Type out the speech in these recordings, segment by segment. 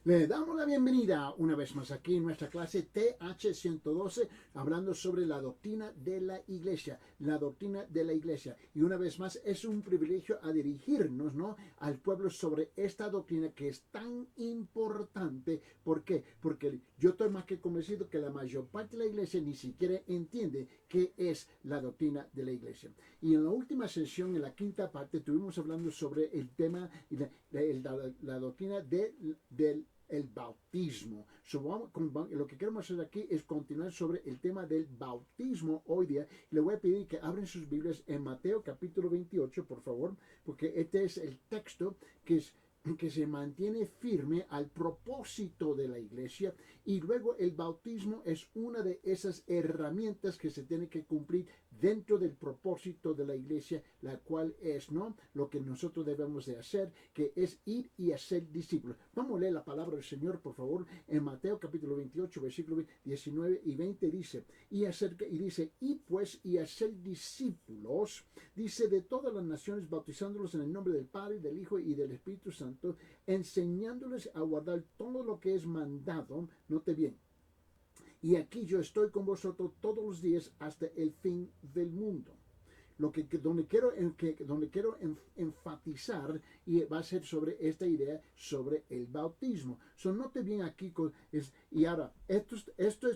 Le damos la bienvenida una vez más aquí en nuestra clase TH112, hablando sobre la doctrina de la iglesia, la doctrina de la iglesia. Y una vez más es un privilegio a dirigirnos, ¿no?, al pueblo sobre esta doctrina que es tan importante. ¿Por qué? Porque yo estoy más que convencido que la mayor parte de la iglesia ni siquiera entiende qué es la doctrina de la iglesia. Y en la última sesión, en la quinta parte, estuvimos hablando sobre el tema y la doctrina del el bautismo. Lo que queremos hacer aquí es continuar sobre el tema del bautismo hoy día. Le voy a pedir que abren sus Biblias en Mateo capítulo 28, por favor, porque este es el texto que se mantiene firme al propósito de la iglesia, y luego el bautismo es una de esas herramientas que se tiene que cumplir dentro del propósito de la iglesia, la cual es, ¿no?, lo que nosotros debemos de hacer, que es ir y hacer discípulos. Vamos a leer la palabra del Señor, por favor, en Mateo capítulo 28, versículos 19 y 20 dice, y hacer discípulos, dice, de todas las naciones, bautizándolos en el nombre del Padre, del Hijo y del Espíritu Santo, enseñándoles a guardar todo lo que es mandado. Note bien, y aquí yo estoy con vosotros todos los días hasta el fin del mundo. Donde quiero enfatizar, y va a ser sobre esta idea sobre el bautismo. Note bien aquí, y ahora,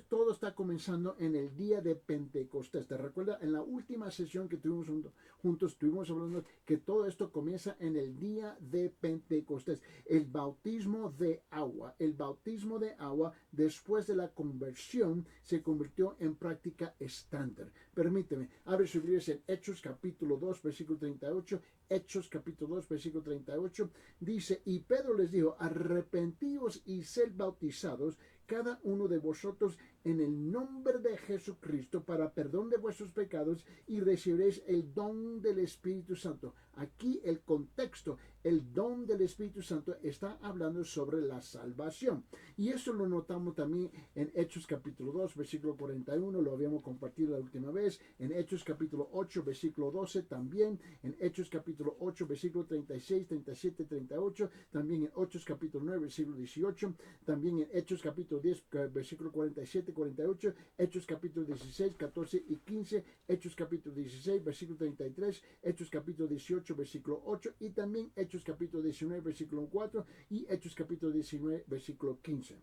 todo está comenzando en el día de Pentecostés. ¿Te recuerda? En la última sesión que tuvimos juntos, estuvimos hablando que todo esto comienza en el día de Pentecostés. El bautismo de agua. El bautismo de agua, después de la conversión, se convirtió en práctica estándar. Permíteme, abre su Biblia en Hechos capítulo 2, versículo 38. Hechos capítulo 2, versículo 38. Dice, y Pedro les dijo, arrepentíos y sed bautizados cada uno de vosotros en el nombre de Jesucristo para perdón de vuestros pecados, y recibiréis el don del Espíritu Santo. Aquí el contexto, el don del Espíritu Santo, está hablando sobre la salvación. Y eso lo notamos también en Hechos capítulo 2, versículo 41, lo habíamos compartido la última vez. En Hechos capítulo 8, versículo 12 también. En Hechos capítulo 8, versículo 36, 37, 38. También en Hechos capítulo 9, versículo 18. También en Hechos capítulo 10, versículo 47, 48. Hechos capítulo 16, 14 y 15. Hechos capítulo 16, versículo 33. Hechos capítulo 18, versículo 8. Y también Hechos capítulo 19, versículo 4. Y Hechos capítulo 19, versículo 15.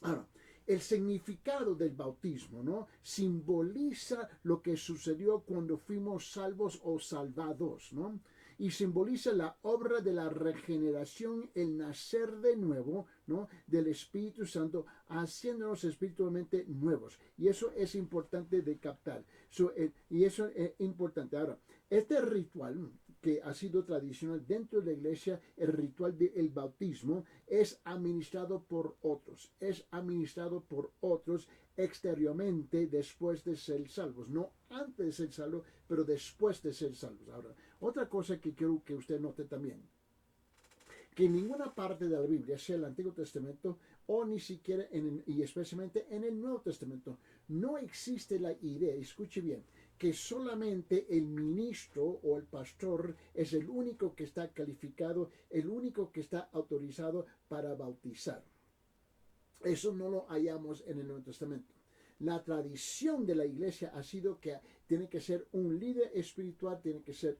Ahora, el significado del bautismo, ¿no?, simboliza lo que sucedió cuando fuimos salvos o salvados, ¿no? Y simboliza la obra de la regeneración, el nacer de nuevo, ¿no?, del Espíritu Santo, haciéndonos espiritualmente nuevos. Y eso es importante de captar. Y eso es importante. Ahora, este ritual que ha sido tradicional dentro de la iglesia, el ritual del bautismo, es administrado por otros. Es administrado por otros exteriormente después de ser salvos. No antes de ser salvos, pero después de ser salvos. Ahora, otra cosa que quiero que usted note también, que en ninguna parte de la Biblia, sea el Antiguo Testamento o ni siquiera y especialmente en el Nuevo Testamento, no existe la idea, escuche bien, que solamente el ministro o el pastor es el único que está calificado, el único que está autorizado para bautizar. Eso no lo hallamos en el Nuevo Testamento. La tradición de la iglesia ha sido que tiene que ser un líder espiritual, tiene que ser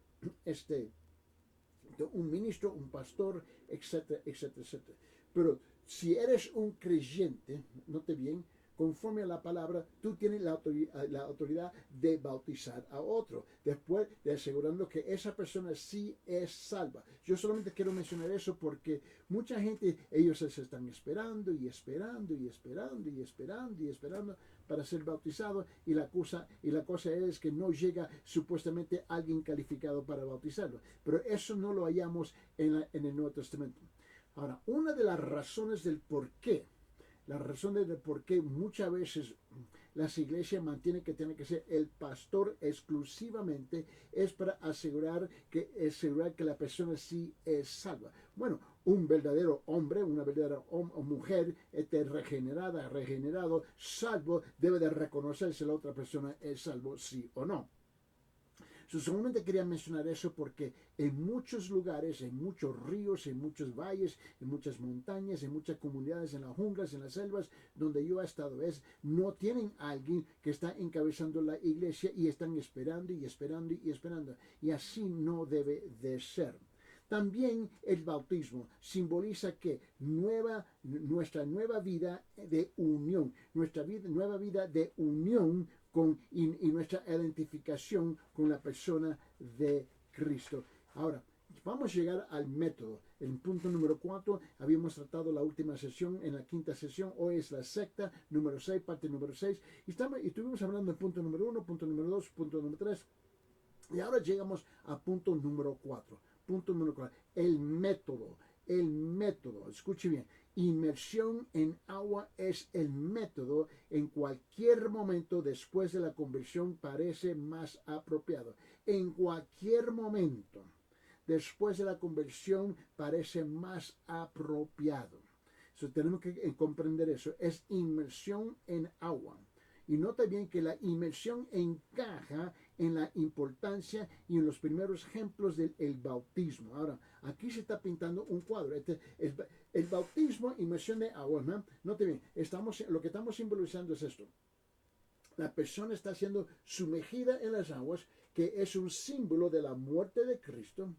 un ministro, un pastor, etcétera, etcétera, etcétera. Pero si eres un creyente, note bien, conforme a la palabra, tú tienes la autoridad de bautizar a otro, después de asegurando que esa persona sí es salva. Yo solamente quiero mencionar eso porque mucha gente, ellos se están esperando y esperando y esperando y esperando y esperando para ser bautizados, y la cosa es que no llega supuestamente alguien calificado para bautizarlo. Pero eso no lo hallamos en el Nuevo Testamento. Ahora, una de las razones del por qué, la razón de por qué muchas veces las iglesias mantienen que tiene que ser el pastor exclusivamente, es para asegurar que la persona sí es salva. Bueno, un verdadero hombre, una verdadera mujer regenerado, salvo, debe de reconocer si la otra persona es salvo, sí o no. Solamente quería mencionar eso porque en muchos lugares, en muchos ríos, en muchos valles, en muchas montañas, en muchas comunidades, en las junglas, en las selvas, donde yo he estado, no tienen a alguien que está encabezando la iglesia y están esperando y esperando y esperando. Y así no debe de ser. También el bautismo simboliza que nuestra nueva vida de unión, nueva vida de unión y nuestra identificación con la persona de Cristo. Ahora, vamos a llegar al método. El punto número 4, habíamos tratado la última sesión, en la quinta sesión, hoy es la sexta, número 6, parte número 6, y estuvimos hablando del punto número 1, punto número 2, punto número 3, y ahora llegamos a punto número 4. Punto número 4, el método. El método, escuche bien, inmersión en agua es el método en cualquier momento después de la conversión parece más apropiado. En cualquier momento después de la conversión parece más apropiado. Tenemos que comprender eso. Es inmersión en agua. Y nota bien que la inmersión encaja en la importancia y en los primeros ejemplos del bautismo. Ahora, aquí se está pintando un cuadro. El bautismo, inmersión de agua, ¿no? Note bien, lo que estamos simbolizando es esto. La persona está siendo sumergida en las aguas, que es un símbolo de la muerte de Cristo.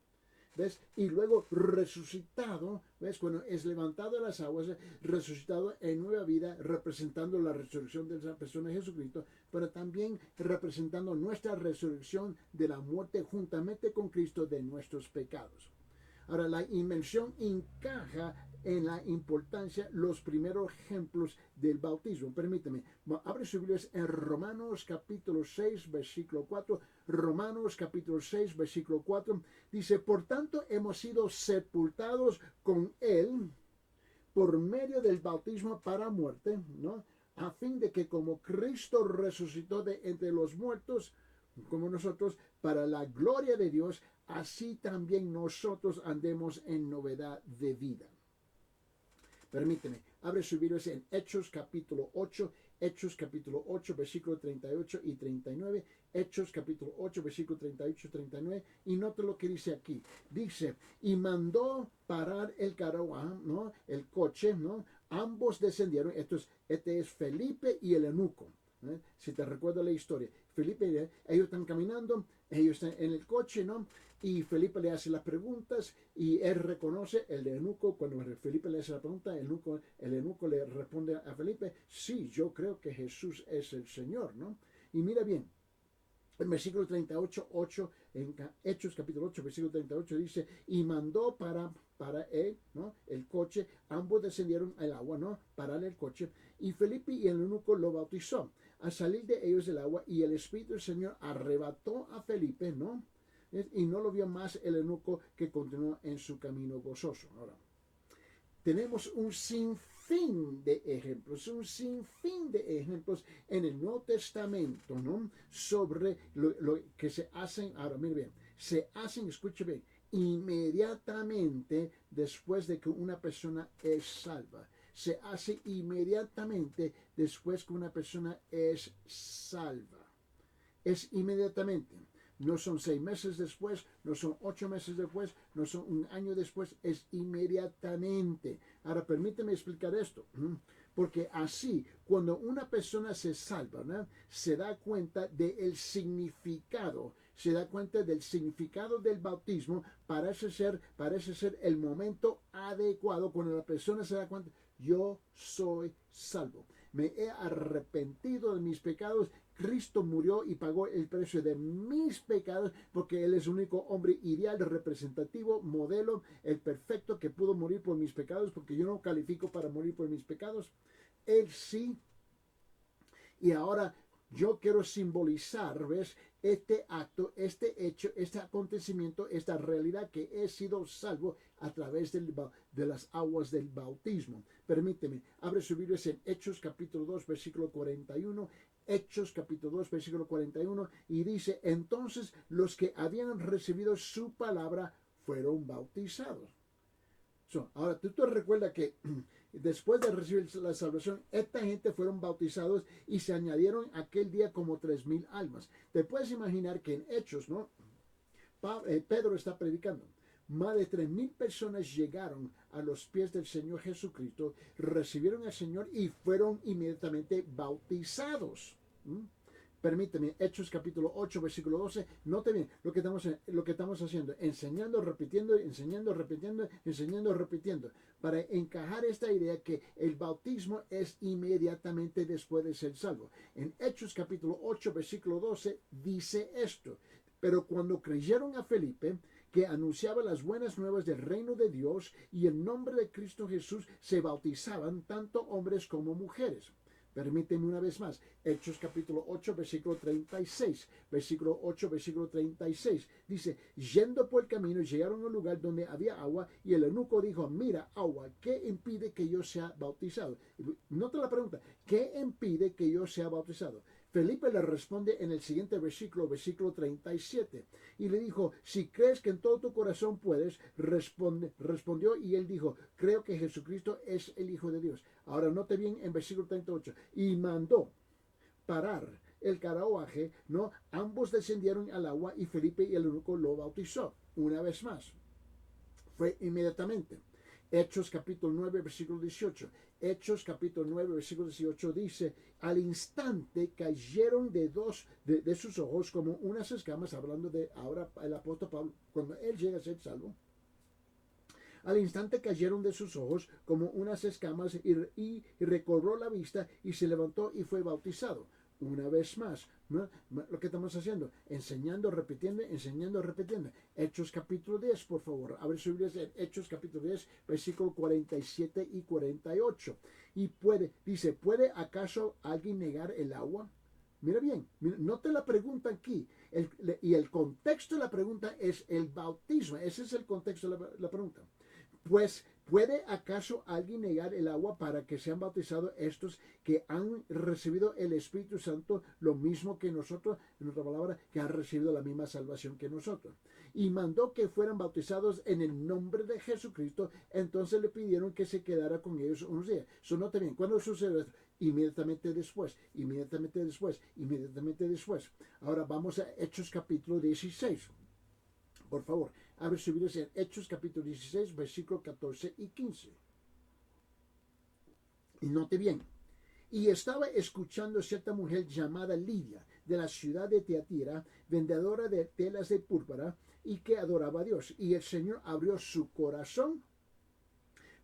¿Ves? Y luego resucitado, ¿ves? Cuando es levantado de las aguas, resucitado en nueva vida, representando la resurrección de esa persona de Jesucristo, pero también representando nuestra resurrección de la muerte juntamente con Cristo de nuestros pecados. Ahora, la inmersión encaja en la importancia, los primeros ejemplos del bautismo. Permíteme, abre su Biblia en Romanos capítulo 6, versículo 4. Romanos capítulo 6, versículo 4. Dice, por tanto hemos sido sepultados con él por medio del bautismo para muerte, ¿no? A fin de que como Cristo resucitó de entre los muertos, como nosotros, para la gloria de Dios, así también nosotros andemos en novedad de vida. Permíteme, abre su Biblia en Hechos capítulo 8, versículo 38 y 39, Hechos capítulo 8, versículo 38 y 39, y note lo que dice aquí. Dice, y mandó parar el caravan, ¿no? El coche, ¿no? Ambos descendieron, este es Felipe y el eunuco. Si te recuerdas la historia, Felipe, ellos están caminando, ellos están en el coche, ¿no? Y Felipe le hace las preguntas y él reconoce, el eunuco, cuando Felipe le hace la pregunta, el eunuco le responde a Felipe, sí, yo creo que Jesús es el Señor, ¿no? Y mira bien, el versículo 38, 8, en Hechos capítulo 8, versículo 38 dice, y mandó para él, ¿no? El coche, ambos descendieron al agua, ¿no? Parar el coche, y Felipe y el eunuco lo bautizó. Al salir de ellos del agua, y el Espíritu del Señor arrebató a Felipe, ¿no? Y no lo vio más el eunuco, que continuó en su camino gozoso. Ahora, tenemos un sinfín de ejemplos, en el Nuevo Testamento, ¿no? Sobre lo que se hacen, ahora mire bien, se hacen, escuche bien, inmediatamente después de que una persona es salva. Se hace inmediatamente después que una persona es salva. Es inmediatamente. No son 6 meses después, no son 8 meses después, no son un año después, es inmediatamente. Ahora, permíteme explicar esto. Porque así, cuando una persona se salva, ¿no? Se da cuenta del significado. Se da cuenta del significado del bautismo. Parece ser el momento adecuado cuando la persona se da cuenta, yo soy salvo. Me he arrepentido de mis pecados. Cristo murió y pagó el precio de mis pecados, porque Él es el único hombre ideal, representativo, modelo, el perfecto que pudo morir por mis pecados, porque yo no califico para morir por mis pecados. Él sí. Y ahora yo quiero simbolizar, ¿ves? Este acto, este hecho, este acontecimiento, esta realidad que he sido salvo a través de las aguas del bautismo. Permíteme, abre su Biblia en Hechos capítulo 2, versículo 41. Hechos capítulo 2, versículo 41, y dice, entonces los que habían recibido su palabra fueron bautizados. Ahora, tú te recuerdas que después de recibir la salvación, esta gente fueron bautizados y se añadieron aquel día como 3,000 almas. Te puedes imaginar que en Hechos, ¿no? Pedro está predicando. Más de 3,000 personas llegaron a los pies del Señor Jesucristo, recibieron al Señor y fueron inmediatamente bautizados. ¿Mm? Permíteme, Hechos capítulo 8, versículo 12. Note bien lo que estamos haciendo. Enseñando, repitiendo, enseñando, repitiendo, enseñando, repitiendo. Para encajar esta idea que el bautismo es inmediatamente después de ser salvo. En Hechos capítulo 8, versículo 12, dice esto. Pero cuando creyeron a Felipe, que anunciaba las buenas nuevas del reino de Dios y el nombre de Cristo Jesús, se bautizaban tanto hombres como mujeres. Permíteme una vez más, Hechos capítulo 8, versículo 36, versículo 8, versículo 36, dice, yendo por el camino, llegaron a un lugar donde había agua, y el eunuco dijo, mira, agua, ¿qué impide que yo sea bautizado? Nota la pregunta, ¿qué impide que yo sea bautizado? Felipe le responde en el siguiente versículo, versículo 37, y le dijo, si crees que en todo tu corazón puedes, respondió, y él dijo, creo que Jesucristo es el Hijo de Dios. Ahora note bien en versículo 38, y mandó parar el carruaje, ¿no? Ambos descendieron al agua y Felipe y el eunuco lo bautizó. Una vez más, fue inmediatamente. Hechos capítulo 9, versículo 18. Hechos capítulo 9, versículo 18 dice, al instante cayeron de sus ojos como unas escamas, hablando de ahora el apóstol Pablo, cuando él llega a ser salvo. Al instante cayeron de sus ojos como unas escamas y recobró la vista y se levantó y fue bautizado. Una vez más, ¿no? Lo que estamos haciendo, enseñando, repitiendo, repitiendo. Hechos capítulo 10, por favor. Abre su Biblia en Hechos capítulo 10, versículos 47 y 48. Y dice, ¿puede acaso alguien negar el agua? Mira bien, note la pregunta aquí. Y el contexto de la pregunta es el bautismo. Ese es el contexto de la pregunta. Pues, ¿puede acaso alguien negar el agua para que sean bautizados estos que han recibido el Espíritu Santo lo mismo que nosotros, en otra palabra, que han recibido la misma salvación que nosotros? Y mandó que fueran bautizados en el nombre de Jesucristo. Entonces le pidieron que se quedara con ellos unos días. Note bien, ¿cuándo sucede esto? Inmediatamente después, inmediatamente después, inmediatamente después. Ahora vamos a Hechos capítulo 16. Por favor, abre su Biblia en Hechos capítulo 16, versículos 14 y 15. Y note bien. Y estaba escuchando cierta mujer llamada Lidia, de la ciudad de Tiatira, vendedora de telas de púrpura, y que adoraba a Dios. Y el Señor abrió su corazón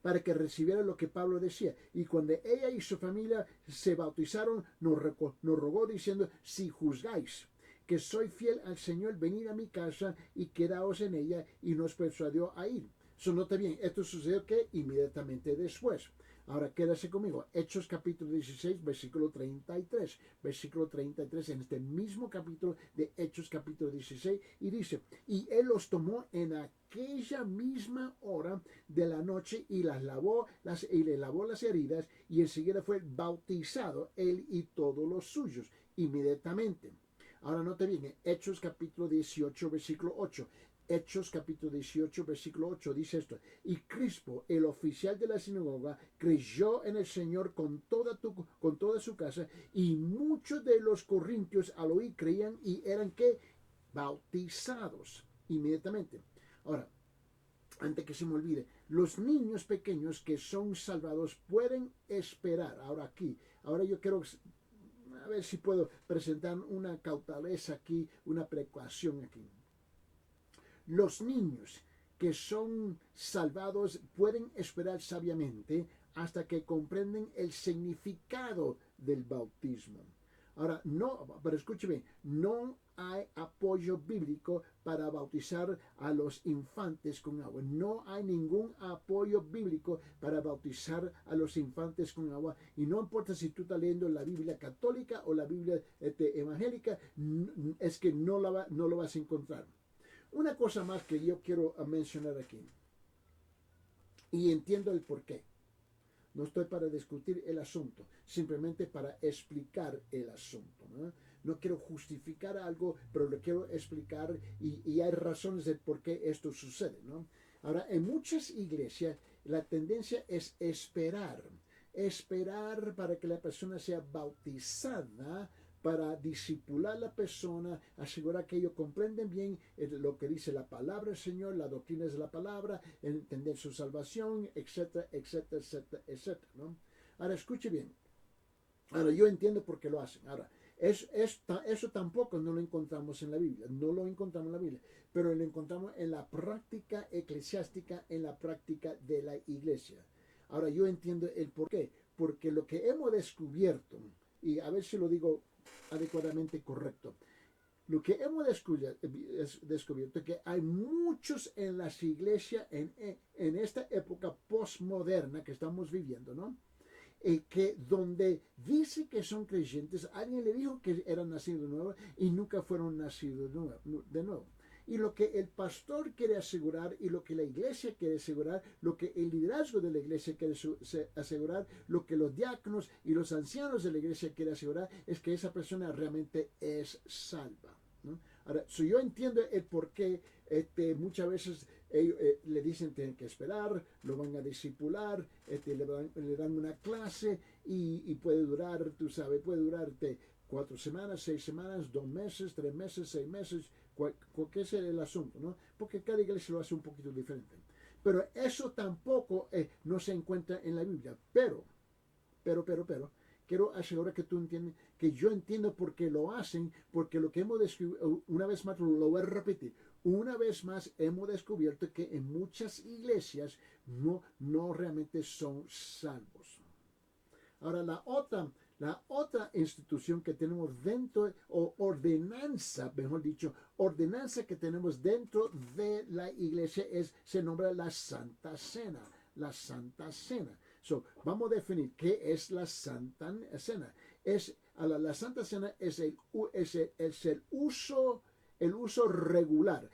para que recibiera lo que Pablo decía. Y cuando ella y su familia se bautizaron, nos rogó diciendo, si juzgáis que soy fiel al Señor, venid a mi casa y quedaos en ella, y nos persuadió a ir. Nota bien, esto sucedió que inmediatamente después. Ahora quédase conmigo. Hechos capítulo 16, versículo 33. Versículo 33 en este mismo capítulo de Hechos capítulo 16. Y dice, y él los tomó en aquella misma hora de la noche y le lavó las heridas, y enseguida fue bautizado él y todos los suyos inmediatamente. Ahora note bien, Hechos capítulo 18, versículo 8. Hechos capítulo 18, versículo 8 dice esto. Y Crispo, el oficial de la sinagoga, creyó en el Señor con toda su casa, y muchos de los corintios al oír creían y eran ¿qué? Bautizados inmediatamente. Ahora, antes que se me olvide, los niños pequeños que son salvados pueden esperar. Ahora yo quiero a ver si puedo presentar una cauteleza aquí, una precaución aquí. Los niños que son salvados pueden esperar sabiamente hasta que comprenden el significado del bautismo. Ahora, pero escúcheme, no hay apoyo bíblico para bautizar a los infantes con agua. No hay ningún apoyo bíblico para bautizar a los infantes con agua. Y no importa si tú estás leyendo la Biblia católica o la Biblia evangélica, es que no lo vas a encontrar. Una cosa más que yo quiero mencionar aquí, y entiendo el porqué. No estoy para discutir el asunto, simplemente para explicar el asunto. No quiero justificar algo, pero lo quiero explicar y hay razones de por qué esto sucede. Ahora, en muchas iglesias la tendencia es esperar. Esperar para que la persona sea bautizada, para discipular a la persona, asegurar que ellos comprenden bien lo que dice la palabra del Señor, las doctrinas de la palabra, entender su salvación, etcétera, etcétera, etcétera, etcétera, ¿no? Ahora, escuche bien. Ahora, yo entiendo por qué lo hacen. Ahora, eso tampoco no lo encontramos en la Biblia, no lo encontramos en la Biblia, pero lo encontramos en la práctica eclesiástica, en la práctica de la iglesia. Ahora, yo entiendo el por qué, porque lo que hemos descubierto, y a ver si lo digo adecuadamente correcto, lo que hemos descubierto es que hay muchos en las iglesias en esta época postmoderna que estamos viviendo, ¿no? Que donde dice que son creyentes, alguien le dijo que eran nacidos de nuevo y nunca fueron nacidos de nuevo. Y lo que el pastor quiere asegurar y lo que la iglesia quiere asegurar, lo que el liderazgo de la iglesia quiere asegurar, lo que los diáconos y los ancianos de la iglesia quieren asegurar es que esa persona realmente es salva, ¿no? Ahora, yo entiendo el por qué muchas veces ellos le dicen tienen que esperar, lo van a discipular, le dan una clase y puede durar, tú sabes, puede durarte 4 semanas, 6 semanas, 2 meses, 3 meses, 6 meses, ¿qué es el asunto, no? Porque cada iglesia lo hace un poquito diferente. Pero eso tampoco no se encuentra en la Biblia. Pero, quiero asegurar que tú entiendes, que yo entiendo por qué lo hacen, porque lo que hemos descubierto, una vez más lo voy a repetir, una vez más hemos descubierto que en muchas iglesias no realmente son salvos. Ahora la otra institución que tenemos dentro, o ordenanza, mejor dicho, ordenanza que tenemos dentro de la iglesia se nombra la Santa Cena. La Santa Cena. Vamos a definir qué es la Santa Cena. La Santa Cena es el uso regular,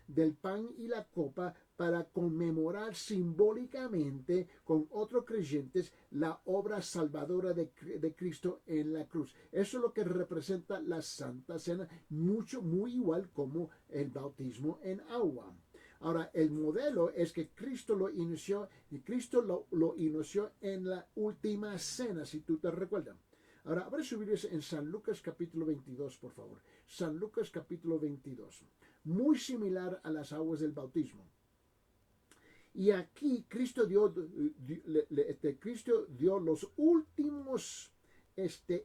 del pan y la copa para conmemorar simbólicamente con otros creyentes la obra salvadora de Cristo en la cruz. Eso es lo que representa la Santa Cena, muy igual como el bautismo en agua. Ahora, el modelo es que Cristo lo inició, y Cristo lo inició en la última cena, si tú te recuerdas. Ahora, habrá subirse en San Lucas capítulo 22, por favor. San Lucas capítulo 22. Muy similar a las aguas del bautismo. Y aquí Cristo dio los últimos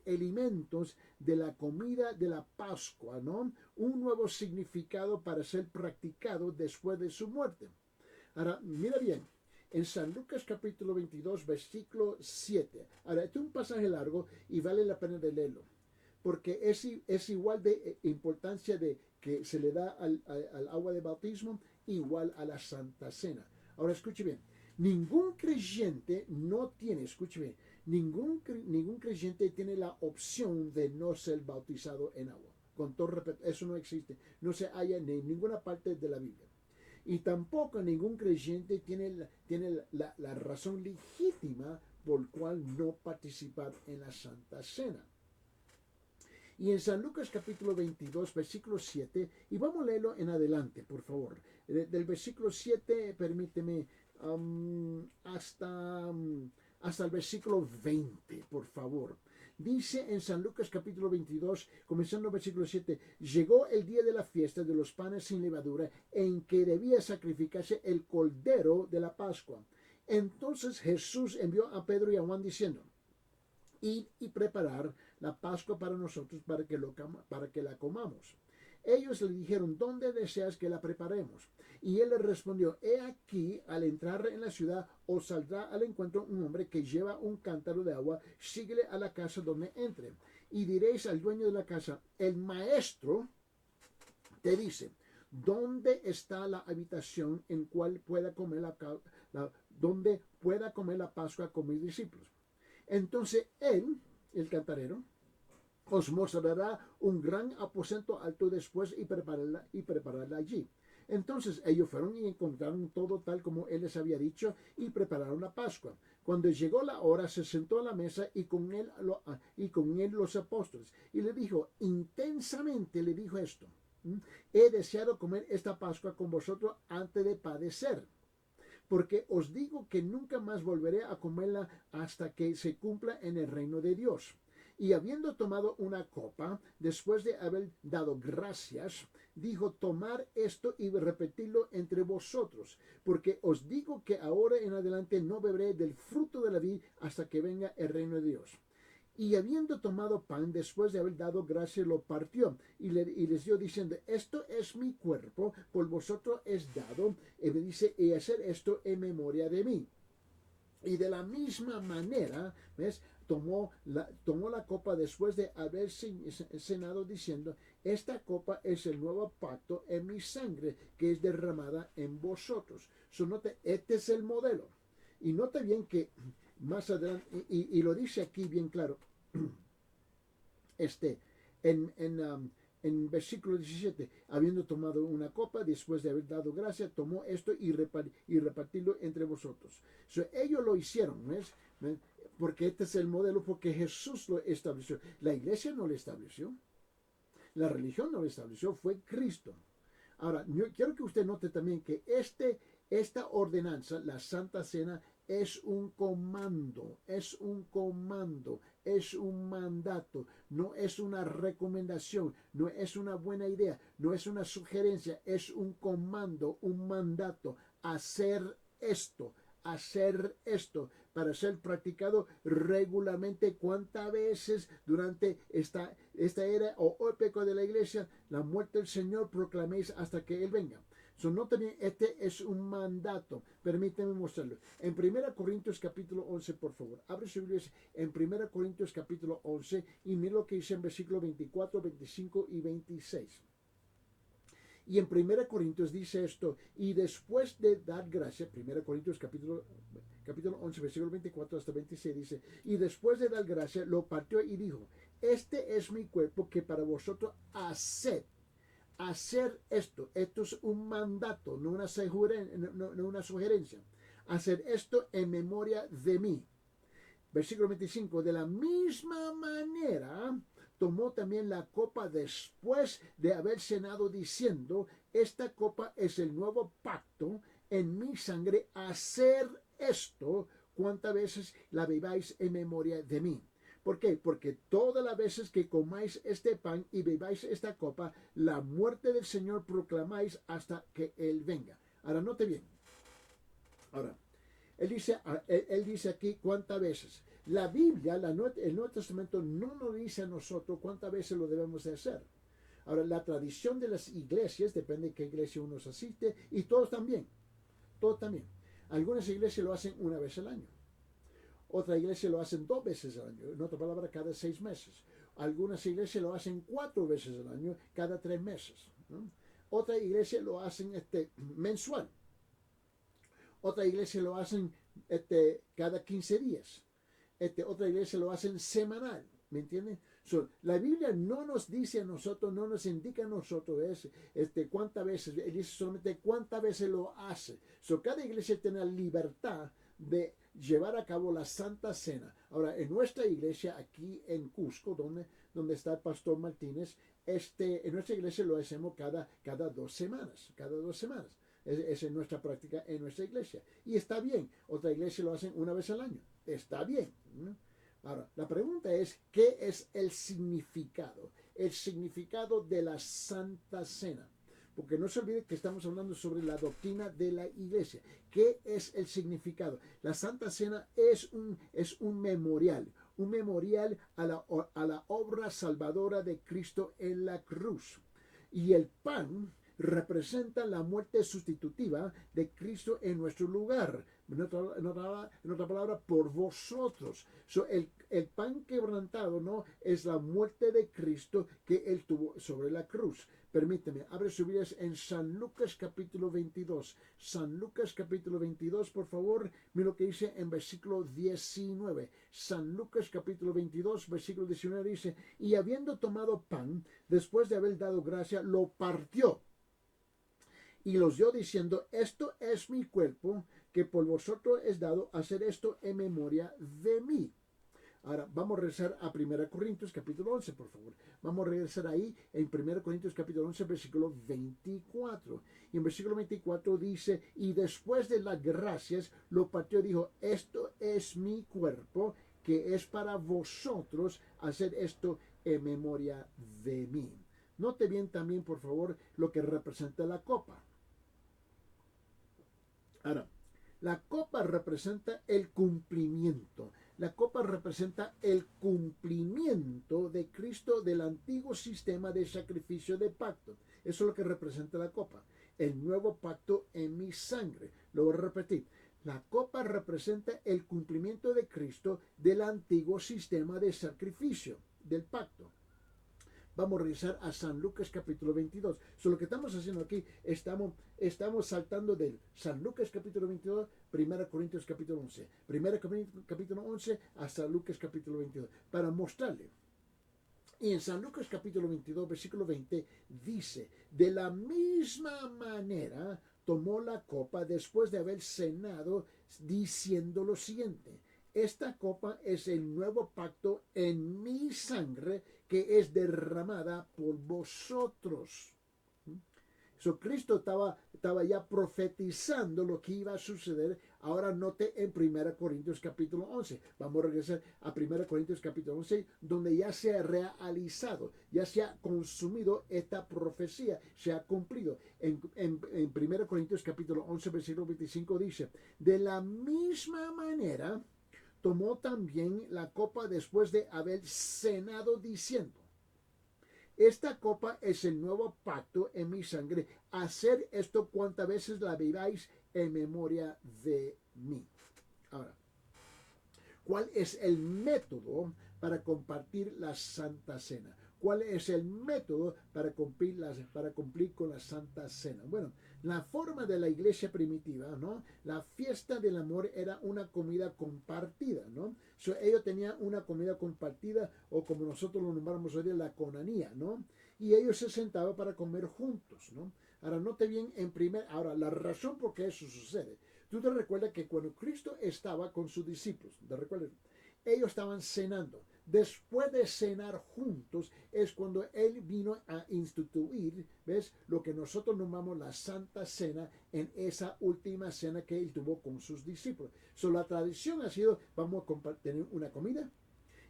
elementos de la comida de la Pascua, ¿no? Un nuevo significado para ser practicado después de su muerte. Ahora, mira bien, en San Lucas capítulo 22, versículo 7. Ahora, este es un pasaje largo y vale la pena de leerlo, porque es igual de importancia de que se le da al agua de bautismo, igual a la Santa Cena. Ahora, escuche bien, ningún creyente escuche bien, ningún creyente tiene la opción de no ser bautizado en agua. Con todo respeto, eso no existe, no se halla en ninguna parte de la Biblia. Y tampoco ningún creyente tiene la razón legítima por cual no participar en la Santa Cena. Y en San Lucas capítulo 22, versículo 7, y vamos a leerlo en adelante, por favor. Del versículo 7, permíteme, hasta el versículo 20, por favor. Dice en San Lucas capítulo 22, comenzando el versículo 7, llegó el día de la fiesta de los panes sin levadura, en que debía sacrificarse el cordero de la Pascua. Entonces Jesús envió a Pedro y a Juan diciendo, id y preparar la Pascua para nosotros para que la comamos. Ellos le dijeron, ¿dónde deseas que la preparemos? Y él les respondió, he aquí, al entrar en la ciudad, os saldrá al encuentro un hombre que lleva un cántaro de agua, síguele a la casa donde entre. Y diréis al dueño de la casa, el maestro te dice, ¿dónde está la habitación en cual pueda comer donde pueda comer la Pascua con mis discípulos? Entonces él, el cantarero, os mostrará un gran aposento alto después y prepararla allí. Entonces ellos fueron y encontraron todo tal como él les había dicho y prepararon la Pascua. Cuando llegó la hora se sentó a la mesa y con él los apóstoles. Y le dijo, intensamente le dijo esto, he deseado comer esta Pascua con vosotros antes de padecer. porque os digo que nunca más volveré a comerla hasta que se cumpla en el reino de Dios. Y habiendo tomado una copa, después de haber dado gracias, dijo, tomar esto y repetirlo entre vosotros, porque os digo que ahora en adelante no beberé del fruto de la vid hasta que venga el reino de Dios. Y habiendo tomado pan, después de haber dado gracias, lo partió y les dio diciendo, esto es mi cuerpo, por vosotros es dado, y me dice, y hacer esto en memoria de mí. Y de la misma manera, ¿ves? Tomó la copa después de haber cenado diciendo, esta copa es el nuevo pacto en mi sangre que es derramada en vosotros. Este es el modelo. Y nota bien que más adelante, y lo dice aquí bien claro, en versículo 17, habiendo tomado una copa, después de haber dado gracia, tomó esto y repartirlo entre vosotros. Ellos lo hicieron, ¿ves? Porque este es el modelo, porque Jesús lo estableció. La iglesia no lo estableció. La religión no lo estableció, fue Cristo. Ahora, yo quiero que usted note también que esta ordenanza, la Santa Cena, es un comando, es un mandato, no es una recomendación, no es una buena idea, no es una sugerencia, es un comando, un mandato, hacer esto para ser practicado regularmente. ¿Cuántas veces durante esta era o época de la iglesia la muerte del Señor proclaméis hasta que Él venga? Nota bien, este es un mandato. Permíteme mostrarlo. En 1 Corintios capítulo 11, por favor. Abre su Biblia en 1 Corintios capítulo 11 y mira lo que dice en versículos 24, 25 y 26. Y en 1 Corintios dice esto, y después de dar gracia, 1 Corintios capítulo 11, versículo 24 hasta 26 dice, y después de dar gracia, lo partió y dijo, este es mi cuerpo que para vosotros haced. Hacer esto es un mandato, no una sugerencia. Hacer esto en memoria de mí. Versículo 25, de la misma manera tomó también la copa después de haber cenado diciendo, esta copa es el nuevo pacto en mi sangre, hacer esto cuantas veces la bebáis en memoria de mí. ¿Por qué? Porque todas las veces que comáis este pan y bebáis esta copa, la muerte del Señor proclamáis hasta que Él venga. Ahora, note bien. Ahora, Él dice aquí cuántas veces. La Biblia, el Nuevo Testamento no nos dice a nosotros cuántas veces lo debemos de hacer. Ahora, la tradición de las iglesias, depende de qué iglesia uno se asiste, y todos también. Algunas iglesias lo hacen una vez al año. Otra iglesia lo hacen 2 veces al año, en otra palabra, cada 6 meses. Algunas iglesias lo hacen 4 veces al año, cada 3 meses. ¿No? Otra iglesia lo hacen mensual. Otra iglesia lo hacen cada 15 días. Otra iglesia lo hacen semanal. ¿Me entienden? La Biblia no nos dice a nosotros, no nos indica a nosotros cuántas veces, Él dice solamente cuántas veces lo hace. Cada iglesia tiene la libertad de llevar a cabo la Santa Cena. Ahora, en nuestra iglesia aquí en Cusco, donde está el pastor Martínez, en nuestra iglesia lo hacemos cada 2 semanas. Esa es nuestra práctica en nuestra iglesia. Y está bien. Otra iglesia lo hacen una vez al año. Está bien. ¿No? Ahora, la pregunta es, ¿qué es el significado? El significado de la Santa Cena. Porque no se olvide que estamos hablando sobre la doctrina de la iglesia. ¿Qué es el significado? La Santa Cena es un memorial a la obra salvadora de Cristo en la cruz. Y el pan representa la muerte sustitutiva de Cristo en nuestro lugar. En otra palabra, por vosotros. El pan quebrantado no es la muerte de Cristo que Él tuvo sobre la cruz. Permíteme, abre su Biblia en San Lucas capítulo 22. San Lucas capítulo 22, por favor, mira lo que dice en versículo 19. San Lucas capítulo 22, versículo 19 dice, y habiendo tomado pan, después de haber dado gracia, lo partió. Y los dio diciendo, esto es mi cuerpo, que por vosotros es dado, hacer esto en memoria de mí. Ahora, vamos a regresar a 1 Corintios capítulo 11, por favor. Vamos a regresar ahí en 1 Corintios capítulo 11, versículo 24. Y en versículo 24 dice, y después de las gracias, lo partió y dijo, esto es mi cuerpo, que es para vosotros, hacer esto en memoria de mí. Note bien también, por favor, lo que representa la copa. Ahora, la copa representa el cumplimiento. La copa representa el cumplimiento de Cristo del antiguo sistema de sacrificio de pacto. Eso es lo que representa la copa. El nuevo pacto en mi sangre. Lo voy a repetir. La copa representa el cumplimiento de Cristo del antiguo sistema de sacrificio del pacto. Vamos a regresar a San Lucas capítulo 22. Lo que estamos haciendo aquí, estamos saltando del San Lucas capítulo 22, 1 Corintios capítulo 11. 1 Corintios capítulo 11 hasta Lucas capítulo 22. Para mostrarle. Y en San Lucas capítulo 22, versículo 20, dice, de la misma manera tomó la copa después de haber cenado, diciendo lo siguiente, esta copa es el nuevo pacto en mi sangre que es derramada por vosotros. Cristo estaba ya profetizando lo que iba a suceder. Ahora note en 1 Corintios capítulo 11. Vamos a regresar a 1 Corintios capítulo 11, donde ya se ha realizado, ya se ha consumido esta profecía, se ha cumplido. En 1 Corintios capítulo 11, versículo 25 dice, de la misma manera tomó también la copa después de haber cenado diciendo, esta copa es el nuevo pacto en mi sangre. Hacer esto cuantas veces la bebáis en memoria de mí. Ahora, ¿cuál es el método para compartir la Santa Cena? ¿Cuál es el método para cumplir con la Santa Cena? Bueno, la forma de la iglesia primitiva, ¿no? La fiesta del amor era una comida compartida, ¿no? Ellos tenían una comida compartida, o como nosotros lo nombramos hoy, la conanía, ¿no? Y ellos se sentaban para comer juntos, ¿no? Ahora, note bien ahora, la razón por qué eso sucede. Tú te recuerdas que cuando Cristo estaba con sus discípulos, ¿te recuerdas? Ellos estaban cenando. Después de cenar juntos es cuando Él vino a instituir, ¿ves? Lo que nosotros nombramos la Santa Cena en esa última cena que Él tuvo con sus discípulos. La tradición ha sido, vamos a tener una comida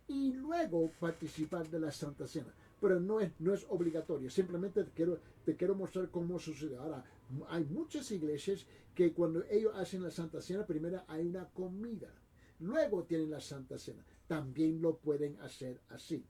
y luego participar de la Santa Cena. Pero no es obligatorio. Simplemente te quiero mostrar cómo sucede. Ahora, hay muchas iglesias que cuando ellos hacen la Santa Cena, primero hay una comida. Luego tienen la Santa Cena. También lo pueden hacer así.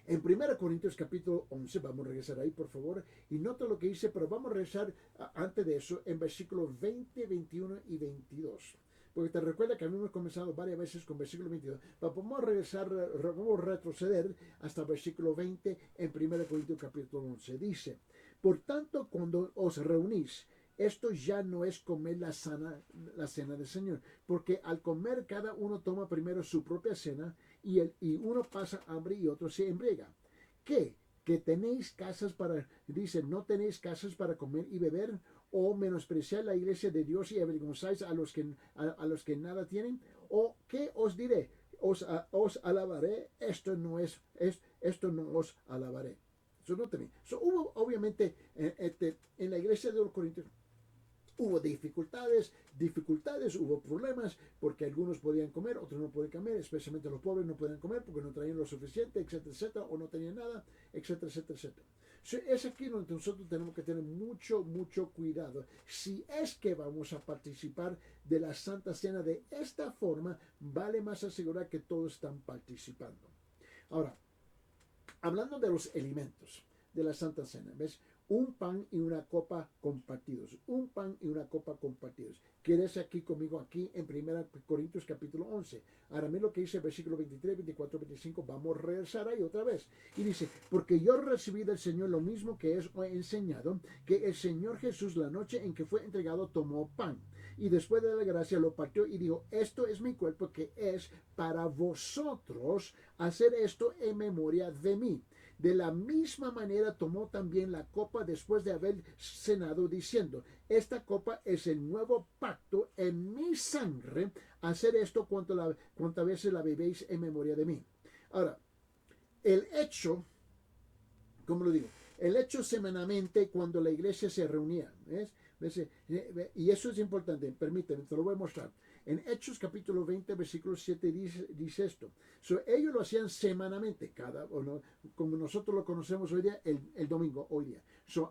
En 1 Corintios capítulo 11, vamos a regresar ahí por favor, y nota lo que dice, pero vamos a regresar antes de eso en versículos 20, 21 y 22. Porque te recuerda que habíamos comenzado varias veces con versículo 22. Pero vamos a retroceder hasta versículo 20 en 1 Corintios capítulo 11. Dice, por tanto, cuando os reunís, esto ya no es comer la cena del Señor, porque al comer cada uno toma primero su propia cena y uno pasa hambre y otro se embriaga. ¿Qué? Que tenéis casas dice, no tenéis casas para comer y beber, o menospreciar la iglesia de Dios y avergonzáis a los que nada tienen, o qué os diré, os alabaré, esto no os alabaré. Hubo obviamente en la iglesia de los Corintios hubo dificultades, hubo problemas, porque algunos podían comer, otros no podían comer, especialmente los pobres no podían comer porque no traían lo suficiente, etcétera, etcétera, o no tenían nada, etcétera, etcétera, etcétera. Es aquí donde nosotros tenemos que tener mucho, mucho cuidado. Si es que vamos a participar de la Santa Cena de esta forma, vale más asegurar que todos están participando. Ahora, hablando de los alimentos de la Santa Cena, ¿ves? Un pan y una copa compartidos. Un pan y una copa compartidos. Quédese aquí conmigo, aquí en 1 Corintios capítulo 11. Ahora mira lo que dice el versículo 23, 24, 25. Vamos a regresar ahí otra vez. Y dice, porque yo recibí del Señor lo mismo que os he enseñado, que el Señor Jesús la noche en que fue entregado tomó pan. Y después de la gracia lo partió y dijo, esto es mi cuerpo que es para vosotros, hacer esto en memoria de mí. De la misma manera tomó también la copa después de haber cenado, diciendo, esta copa es el nuevo pacto en mi sangre. Hacer esto cuantas veces la bebéis en memoria de mí. Ahora, el hecho, ¿cómo lo digo? El hecho semanalmente cuando la iglesia se reunía. ¿Ves? Y eso es importante, permíteme, te lo voy a mostrar. En Hechos capítulo 20, versículo 7 dice esto. Ellos lo hacían semanalmente, como nosotros lo conocemos hoy día, el domingo, hoy día.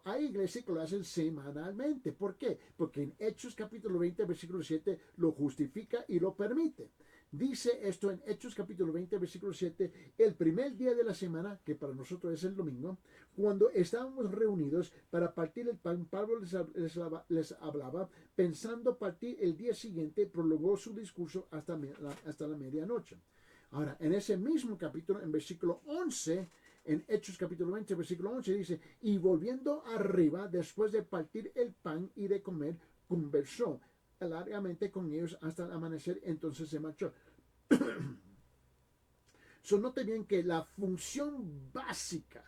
Hay iglesias que lo hacen semanalmente. ¿Por qué? Porque en Hechos capítulo 20, versículo 7 lo justifica y lo permite. Dice esto en Hechos capítulo 20, versículo 7, el primer día de la semana, que para nosotros es el domingo, cuando estábamos reunidos para partir el pan, Pablo les hablaba, pensando partir el día siguiente, prolongó su discurso hasta la medianoche. Ahora, en ese mismo capítulo, en versículo 11, en Hechos capítulo 20, versículo 11, dice, y volviendo arriba, después de partir el pan y de comer, conversó largamente con ellos hasta el amanecer, entonces se marchó. Note bien que la función básica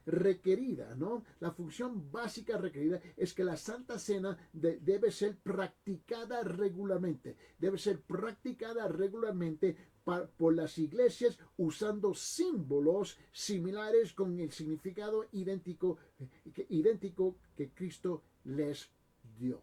requerida, ¿no? La función básica requerida es que la Santa Cena debe ser practicada regularmente. Debe ser practicada regularmente por las iglesias usando símbolos similares con el significado idéntico que Cristo les dio.